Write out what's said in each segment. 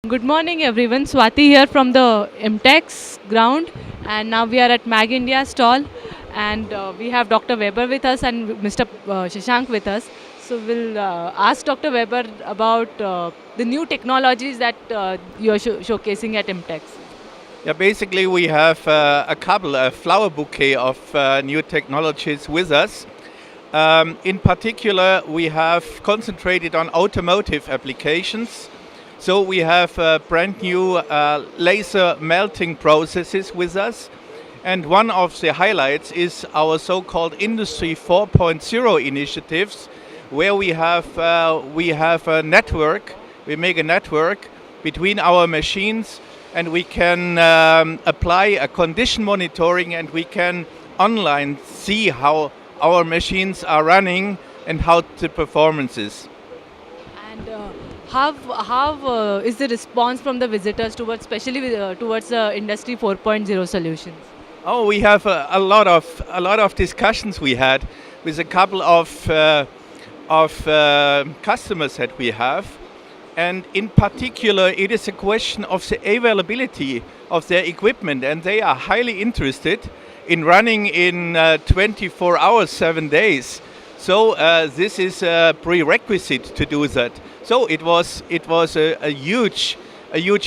Good morning, everyone. Swati here from the IMTEX ground, and now we are at Mag India stall, and we have Dr. Weber with us and Mr. Shashank with us. So we'll ask Dr. Weber about the new technologies that you're showcasing at IMTEX. Yeah, basically we have a flower bouquet of new technologies with us. In particular, we have concentrated on automotive applications. So we have brand new laser melting processes with us. And one of the highlights is our so-called Industry 4.0 initiatives, where we have a network. We make a network between our machines, and we can apply a condition monitoring, and we can online see how our machines are running and how the performance is. And how is the response from the visitors towards, especially towards the Industry 4.0 solutions? Oh, we have a lot of discussions we had with a couple of customers that we have, and in particular, it is a question of the availability of their equipment, and they are highly interested in running in 24 hours, 7 days. So this is a prerequisite to do that. So it was a huge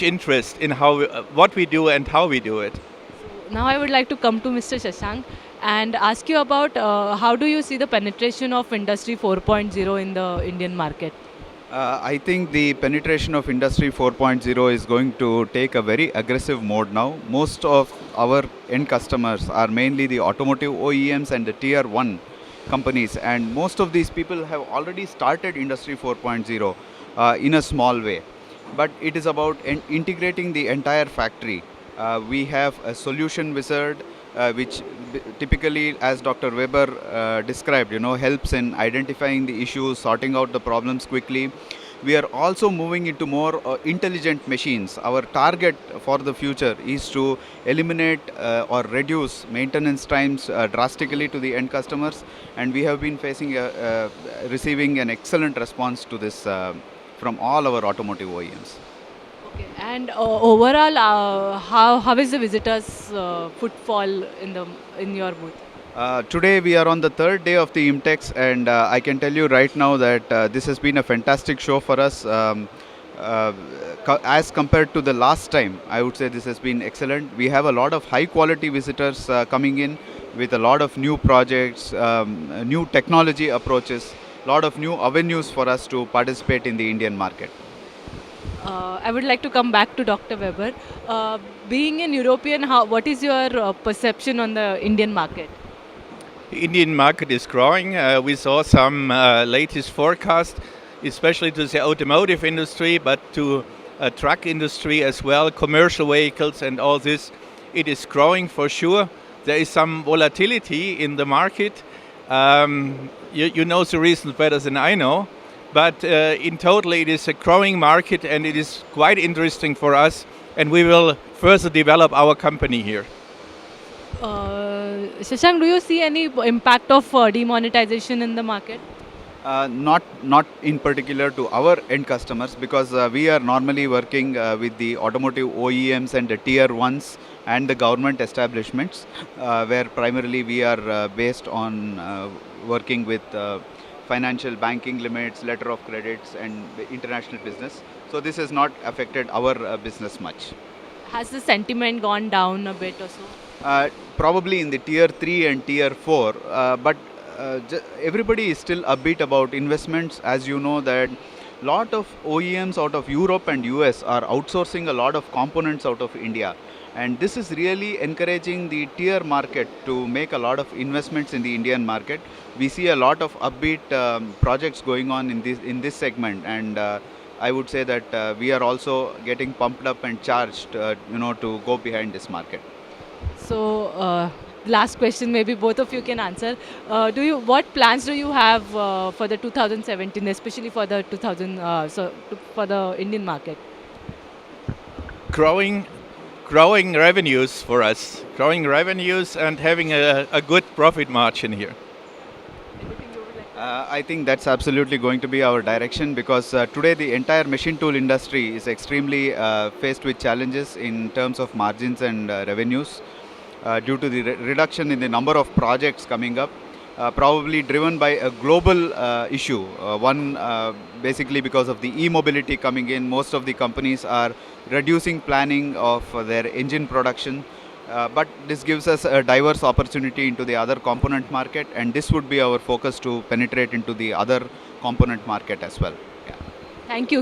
interest in how what we do and how we do it. Now I would like to come to Mr. Shashank and ask you about how do you see the penetration of Industry 4.0 in the Indian market? I think the penetration of Industry 4.0 is going to take a very aggressive mode now. Most of our end customers are mainly the automotive OEMs and the Tier 1 companies, and most of these people have already started Industry 4.0 in a small way. But it is about integrating the entire factory. We have a solution wizard which typically, as Dr. Weber described, helps in identifying the issues, sorting out the problems quickly. We are also moving into more intelligent machines. Our target for the future is to eliminate or reduce maintenance times drastically to the end customers, and we have been receiving an excellent response to this from all our automotive OEMs. Okay. And overall, how is the visitors' footfall in your booth? Today we are on the third day of the IMTEX, and I can tell you right now that this has been a fantastic show for us. As compared to the last time, I would say this has been excellent. We have a lot of high quality visitors coming in with a lot of new projects, new technology approaches, a lot of new avenues for us to participate in the Indian market. I would like to come back to Dr. Weber. Being an European, what is your perception on the Indian market? The Indian market is growing. We saw some latest forecast, especially to the automotive industry, but to truck industry as well, commercial vehicles and all this. It is growing for sure. There is some volatility in the market. You know the reasons better than I know. But in total, it is a growing market, and it is quite interesting for us, and we will further develop our company here. Shashank, do you see any impact of demonetization in the market? Not in particular to our end customers, because we are normally working with the automotive OEMs and the Tier 1s and the government establishments, where primarily we are based on working with financial banking limits, letter of credits, and international business. So this has not affected our business much. Has the sentiment gone down a bit or so? Probably in the Tier 3 and Tier 4, but everybody is still upbeat about investments. As you know that lot of OEMs out of Europe and US are outsourcing a lot of components out of India. And this is really encouraging the tier market to make a lot of investments in the Indian market. We see a lot of upbeat projects going on in this segment, and I would say that we are also getting pumped up and charged, to go behind this market. So, last question, maybe both of you can answer. What plans do you have for the 2017, especially for the for the Indian market? Growing revenues for us, growing revenues and having a good profit margin here. I think that's absolutely going to be our direction because today the entire machine tool industry is extremely faced with challenges in terms of margins and revenues due to the reduction in the number of projects coming up, probably driven by a global issue. One, basically because of the e-mobility coming in, most of the companies are reducing planning of their engine production. But this gives us a diverse opportunity into the other component market, and this would be our focus to penetrate into the other component market as well. Yeah. Thank you.